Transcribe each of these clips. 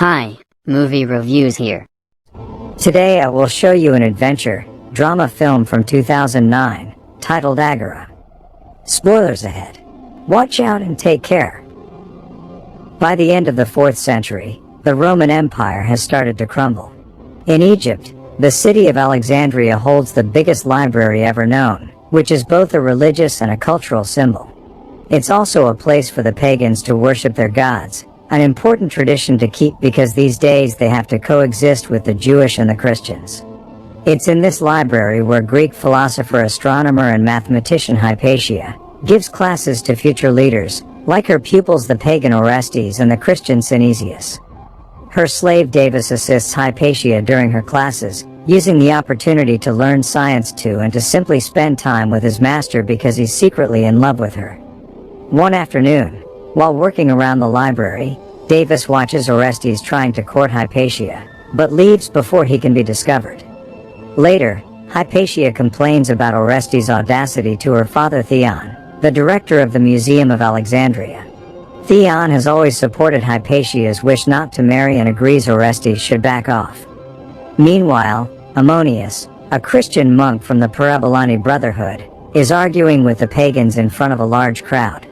Hi, movie reviews here. Today I will show you an adventure drama film from 2009 titled AGORA. Spoilers ahead. Watch out and take care. By the end of the 4th century, the Roman Empire has started to crumble. In Egypt, the city of Alexandria holds the biggest library ever known, which is both a religious and a cultural symbol. It's also a place for the pagans to worship their gods, an important tradition to keep because these days they have to coexist with the Jewish and the Christians. It's in this library where Greek philosopher, astronomer, and mathematician Hypatia gives classes to future leaders, like her pupils the pagan Orestes and the Christian Synesius. Her slave Davis assists Hypatia during her classes, using the opportunity to learn science too and to simply spend time with his master because he's secretly in love with her. One afternoon, while working around the library, Davis watches Orestes trying to court Hypatia, but leaves before he can be discovered. Later, Hypatia complains about Orestes' audacity to her father Theon, the director of the Museum of Alexandria. Theon has always supported Hypatia's wish not to marry and agrees Orestes should back off. Meanwhile, Ammonius, a Christian monk from the Parabolani Brotherhood, is arguing with the pagans in front of a large crowd.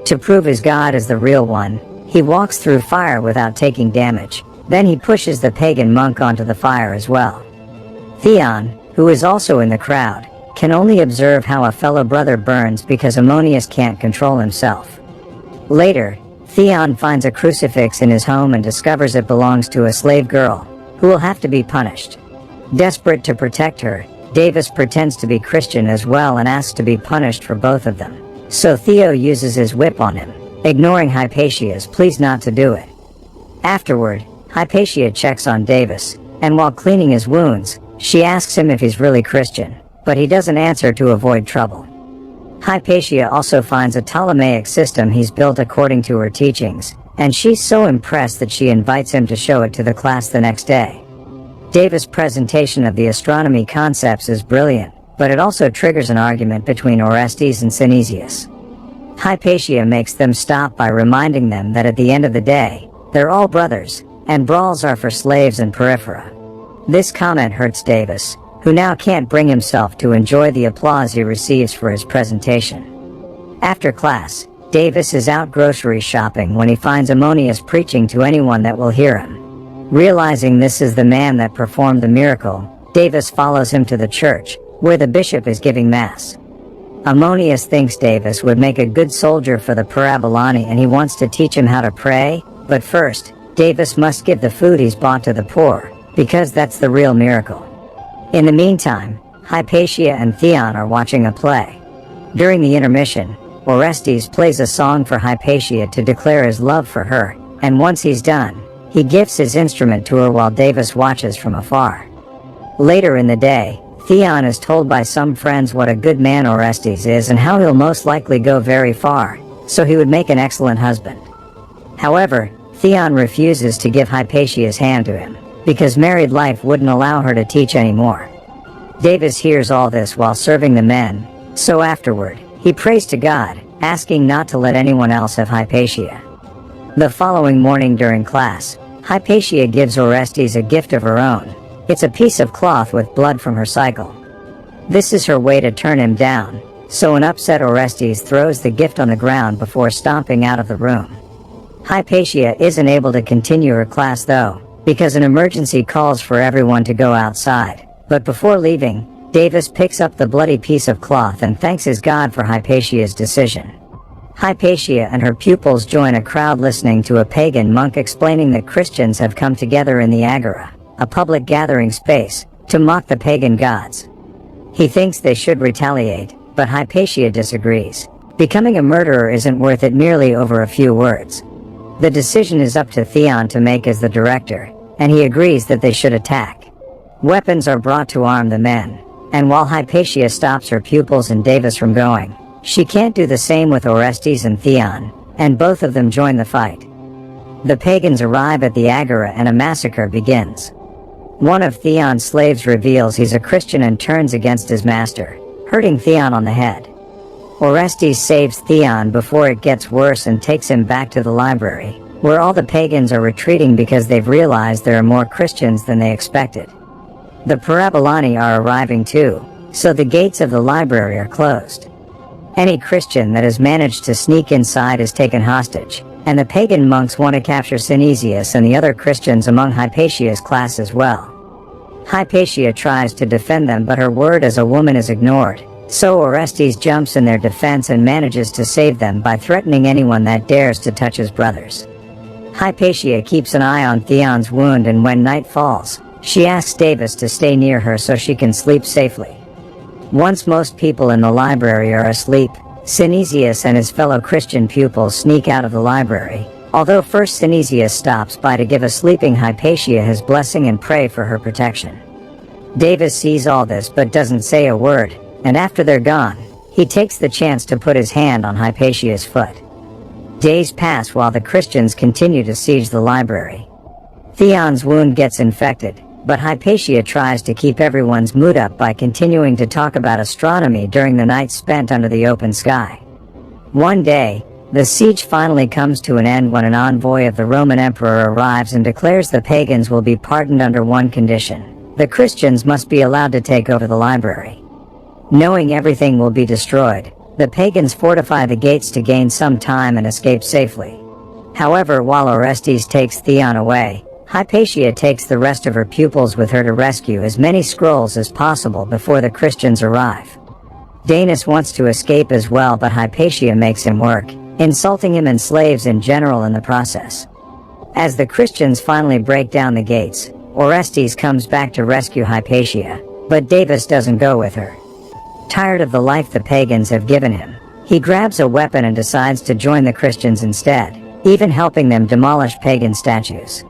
To prove his god is the real one, he walks through fire without taking damage, then he pushes the pagan monk onto the fire as well. Theon, who is also in the crowd, can only observe how a fellow brother burns because Ammonius can't control himself. Later, Theon finds a crucifix in his home and discovers it belongs to a slave girl, who will have to be punished. Desperate to protect her, Davis pretends to be Christian as well and asks to be punished for both of them. So Theo uses his whip on him, ignoring Hypatia's pleas not to do it. Afterward, Hypatia checks on Davis, and while cleaning his wounds, she asks him if he's really Christian, but he doesn't answer to avoid trouble. Hypatia also finds a Ptolemaic system he's built according to her teachings, and she's so impressed that she invites him to show it to the class the next day. Davis' presentation of the astronomy concepts is brilliant, but it also triggers an argument between Orestes and Synesius. Hypatia makes them stop by reminding them that at the end of the day, they're all brothers, and brawls are for slaves and periphera. This comment hurts Davis, who now can't bring himself to enjoy the applause he receives for his presentation. After class, Davis is out grocery shopping when he finds Ammonius preaching to anyone that will hear him. Realizing this is the man that performed the miracle, Davis follows him to the church, where the bishop is giving mass. Ammonius thinks Davis would make a good soldier for the Parabolani and he wants to teach him how to pray, but first, Davis must give the food he's bought to the poor, because that's the real miracle. In the meantime, Hypatia and Theon are watching a play. During the intermission, Orestes plays a song for Hypatia to declare his love for her, and once he's done, he gifts his instrument to her while Davis watches from afar. Later in the day, Theon is told by some friends what a good man Orestes is and how he'll most likely go very far, so he would make an excellent husband. However, Theon refuses to give Hypatia's hand to him, because married life wouldn't allow her to teach anymore. Davis hears all this while serving the men, so afterward, he prays to God, asking not to let anyone else have Hypatia. The following morning during class, Hypatia gives Orestes a gift of her own. It's a piece of cloth with blood from her cycle. This is her way to turn him down, so an upset Orestes throws the gift on the ground before stomping out of the room. Hypatia isn't able to continue her class though, because an emergency calls for everyone to go outside, but before leaving, Davis picks up the bloody piece of cloth and thanks his god for Hypatia's decision. Hypatia and her pupils join a crowd listening to a pagan monk explaining that Christians have come together in the Agora, a public gathering space, to mock the pagan gods. He thinks they should retaliate, but Hypatia disagrees. Becoming a murderer isn't worth it merely over a few words. The decision is up to Theon to make as the director, and he agrees that they should attack. Weapons are brought to arm the men, and while Hypatia stops her pupils and Davis from going, she can't do the same with Orestes and Theon, and both of them join the fight. The pagans arrive at the Agora and a massacre begins. One of Theon's slaves reveals he's a Christian and turns against his master, hurting Theon on the head. Orestes saves Theon before it gets worse and takes him back to the library, where all the pagans are retreating because they've realized there are more Christians than they expected. The Parabolani are arriving too, so the gates of the library are closed. Any Christian that has managed to sneak inside is taken hostage, and the pagan monks want to capture Synesius and the other Christians among Hypatia's class as well. Hypatia tries to defend them, but her word as a woman is ignored, so Orestes jumps in their defense and manages to save them by threatening anyone that dares to touch his brothers. Hypatia keeps an eye on Theon's wound, and when night falls, she asks Davis to stay near her so she can sleep safely. Once most people in the library are asleep, Synesius and his fellow Christian pupils sneak out of the library, although first Synesius stops by to give a sleeping Hypatia his blessing and pray for her protection. Davis sees all this but doesn't say a word, and after they're gone, he takes the chance to put his hand on Hypatia's foot. Days pass while the Christians continue to siege the library. Theon's wound gets infected, but Hypatia tries to keep everyone's mood up by continuing to talk about astronomy during the night spent under the open sky. One day, the siege finally comes to an end when an envoy of the Roman emperor arrives and declares the pagans will be pardoned under one condition: the Christians must be allowed to take over the library. Knowing everything will be destroyed, the pagans fortify the gates to gain some time and escape safely. However, while Orestes takes Theon away, Hypatia takes the rest of her pupils with her to rescue as many scrolls as possible before the Christians arrive. Danis wants to escape as well, but Hypatia makes him work, insulting him and slaves in general in the process. As the Christians finally break down the gates, Orestes comes back to rescue Hypatia, but Davis doesn't go with her. Tired of the life the pagans have given him, he grabs a weapon and decides to join the Christians instead, even helping them demolish pagan statues.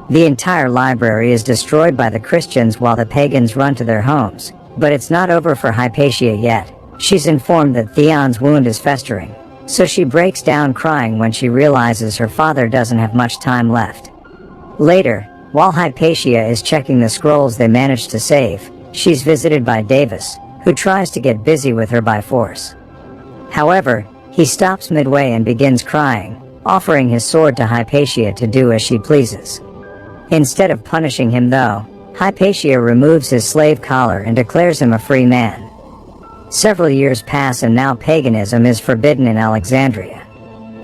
The entire library is destroyed by the Christians while the pagans run to their homes, but it's not over for Hypatia yet. She's informed that Theon's wound is festering, so she breaks down crying when she realizes her father doesn't have much time left. Later, while Hypatia is checking the scrolls they managed to save, she's visited by Davis, who tries to get busy with her by force. However, he stops midway and begins crying, offering his sword to Hypatia to do as she pleases. Instead of punishing him though, Hypatia removes his slave collar and declares him a free man. Several years pass and now paganism is forbidden in Alexandria.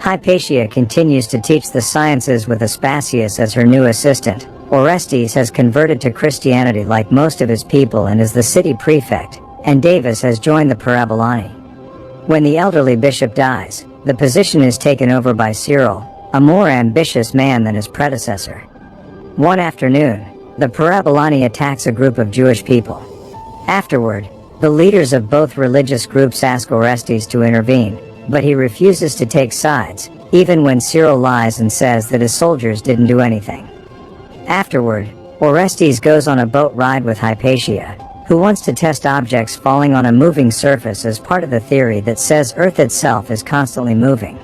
Hypatia continues to teach the sciences with Aspasius as her new assistant. Orestes has converted to Christianity like most of his people and is the city prefect, and Davis has joined the Parabolani. When the elderly bishop dies, the position is taken over by Cyril, a more ambitious man than his predecessor. One afternoon, the Parabolani attacks a group of Jewish people. Afterward, the leaders of both religious groups ask Orestes to intervene, but he refuses to take sides, even when Cyril lies and says that his soldiers didn't do anything. Afterward, Orestes goes on a boat ride with Hypatia, who wants to test objects falling on a moving surface as part of the theory that says Earth itself is constantly moving.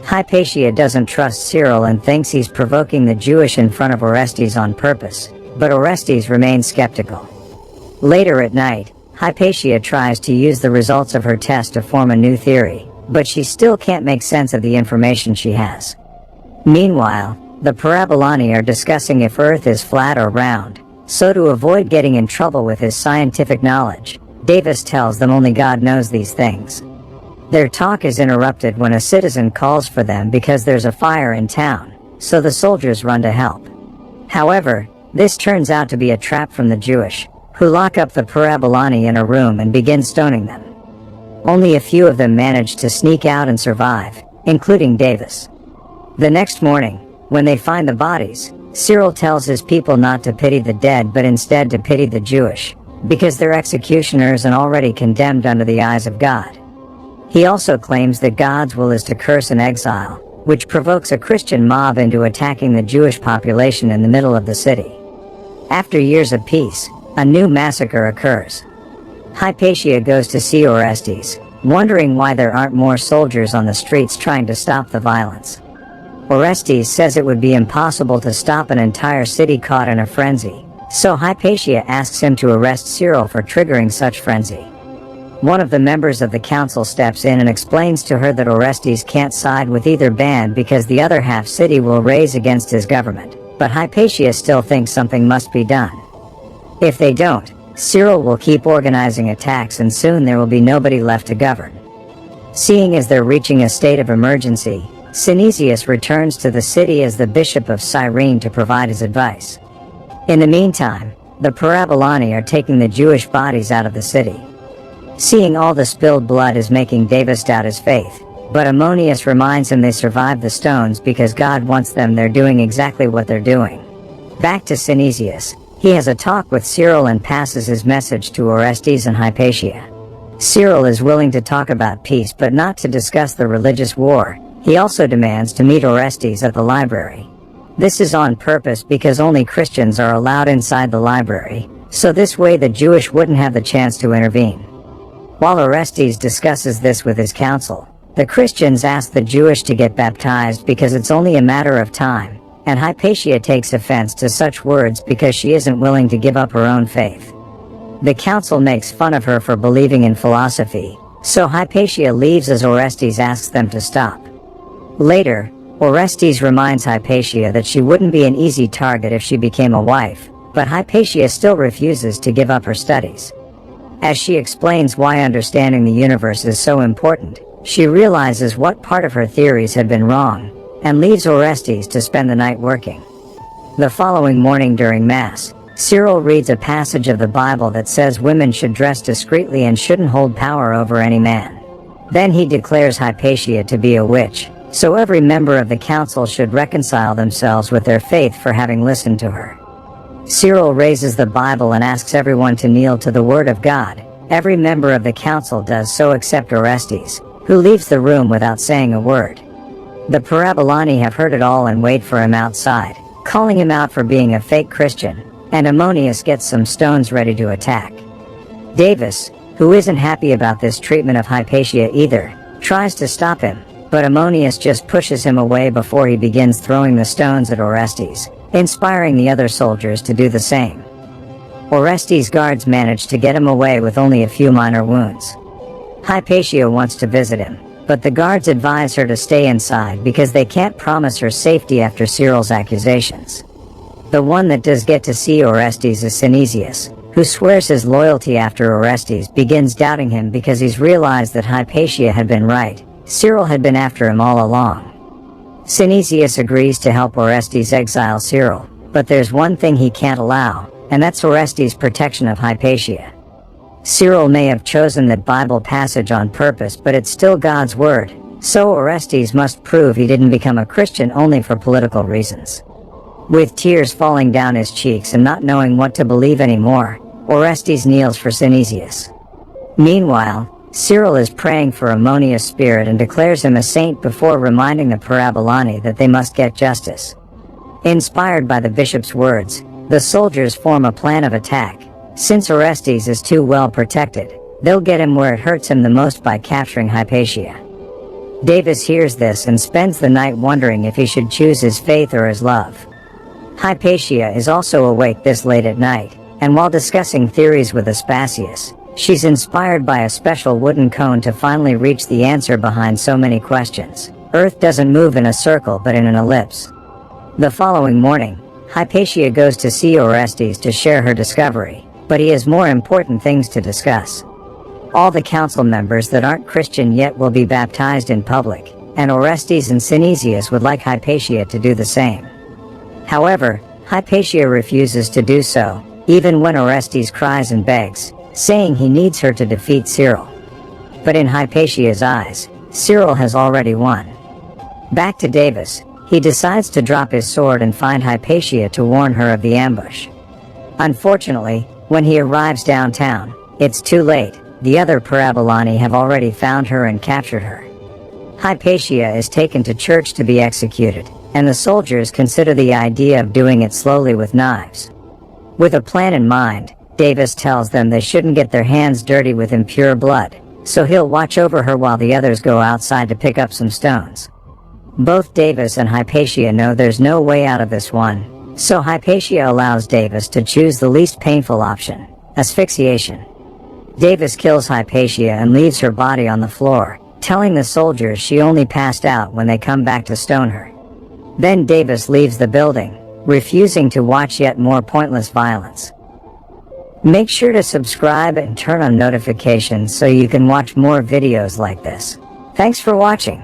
Hypatia doesn't trust Cyril and thinks he's provoking the Jewish in front of Orestes on purpose, but Orestes remains skeptical. Later at night, Hypatia tries to use the results of her test to form a new theory, but she still can't make sense of the information she has. Meanwhile, the Parabolani are discussing if Earth is flat or round, so to avoid getting in trouble with his scientific knowledge, Davis tells them only God knows these things. Their talk is interrupted when a citizen calls for them because there's a fire in town, so the soldiers run to help. However, this turns out to be a trap from the Jewish, who lock up the Parabolani in a room and begin stoning them. Only a few of them manage to sneak out and survive, including Davis. The next morning, when they find the bodies, Cyril tells his people not to pity the dead but instead to pity the Jewish, because they're executioners and already condemned under the eyes of God. He also claims that God's will is to curse and exile, which provokes a Christian mob into attacking the Jewish population in the middle of the city. After years of peace, a new massacre occurs. Hypatia goes to see Orestes, wondering why there aren't more soldiers on the streets trying to stop the violence. Orestes says it would be impossible to stop an entire city caught in a frenzy, so Hypatia asks him to arrest Cyril for triggering such frenzy. One of the members of the council steps in and explains to her that Orestes can't side with either band because the other half city will raise against his government, but Hypatia still thinks something must be done. If they don't, Cyril will keep organizing attacks and soon there will be nobody left to govern. Seeing as they're reaching a state of emergency, Synesius returns to the city as the bishop of Cyrene to provide his advice. In the meantime, the Parabolani are taking the Jewish bodies out of the city. Seeing all the spilled blood is making Davis doubt his faith, but Ammonius reminds him they survived the stones because God wants them there doing exactly what they're doing. Back to Synesius, he has a talk with Cyril and passes his message to Orestes and Hypatia. Cyril is willing to talk about peace but not to discuss the religious war. He also demands to meet Orestes at the library. This is on purpose because only Christians are allowed inside the library, so this way the Jewish wouldn't have the chance to intervene. While Orestes discusses this with his council, the Christians ask the Jewish to get baptized because it's only a matter of time, and Hypatia takes offense to such words because she isn't willing to give up her own faith. The council makes fun of her for believing in philosophy, so Hypatia leaves as Orestes asks them to stop. Later, Orestes reminds Hypatia that she wouldn't be an easy target if she became a wife, but Hypatia still refuses to give up her studies. As she explains why understanding the universe is so important, she realizes what part of her theories had been wrong, and leaves Orestes to spend the night working. The following morning during Mass, Cyril reads a passage of the Bible that says women should dress discreetly and shouldn't hold power over any man. Then he declares Hypatia to be a witch, so every member of the council should reconcile themselves with their faith for having listened to her. Cyril raises the Bible and asks everyone to kneel to the Word of God. Every member of the council does so except Orestes, who leaves the room without saying a word. The Parabolani have heard it all and wait for him outside, calling him out for being a fake Christian, and Ammonius gets some stones ready to attack. Davis, who isn't happy about this treatment of Hypatia either, tries to stop him, but Ammonius just pushes him away before he begins throwing the stones at Orestes, inspiring the other soldiers to do the same. Orestes' guards manage to get him away with only a few minor wounds. Hypatia wants to visit him, but the guards advise her to stay inside because they can't promise her safety after Cyril's accusations. The one that does get to see Orestes is Synesius, who swears his loyalty after Orestes begins doubting him because he's realized that Hypatia had been right. Cyril had been after him all along. Synesius agrees to help Orestes exile Cyril, but there's one thing he can't allow, and that's Orestes' protection of Hypatia. Cyril may have chosen that Bible passage on purpose, but it's still God's word, so Orestes must prove he didn't become a Christian only for political reasons. With tears falling down his cheeks and not knowing what to believe anymore, Orestes kneels for Synesius. Meanwhile, Cyril is praying for Ammonius' spirit and declares him a saint before reminding the Parabolani that they must get justice. Inspired by the bishop's words, the soldiers form a plan of attack. Since Orestes is too well protected, they'll get him where it hurts him the most by capturing Hypatia. Davis hears this and spends the night wondering if he should choose his faith or his love. Hypatia is also awake this late at night, and while discussing theories with Aspasius, she's inspired by a special wooden cone to finally reach the answer behind so many questions. Earth doesn't move in a circle but in an ellipse. The following morning, Hypatia goes to see Orestes to share her discovery, but he has more important things to discuss. All the council members that aren't Christian yet will be baptized in public, and Orestes and Synesius would like Hypatia to do the same. However, Hypatia refuses to do so, even when Orestes cries and begs, saying he needs her to defeat Cyril. But in Hypatia's eyes, Cyril has already won. Back to Davis, he decides to drop his sword and find Hypatia to warn her of the ambush. Unfortunately, when he arrives downtown, it's too late. The other Parabolani have already found her and captured her. Hypatia is taken to church to be executed, and the soldiers consider the idea of doing it slowly with knives. With a plan in mind, Davis tells them they shouldn't get their hands dirty with impure blood, so he'll watch over her while the others go outside to pick up some stones. Both Davis and Hypatia know there's no way out of this one, so Hypatia allows Davis to choose the least painful option, asphyxiation. Davis kills Hypatia and leaves her body on the floor, telling the soldiers she only passed out when they come back to stone her. Then Davis leaves the building, refusing to watch yet more pointless violence. Make sure to subscribe and turn on notifications so you can watch more videos like this. Thanks for watching.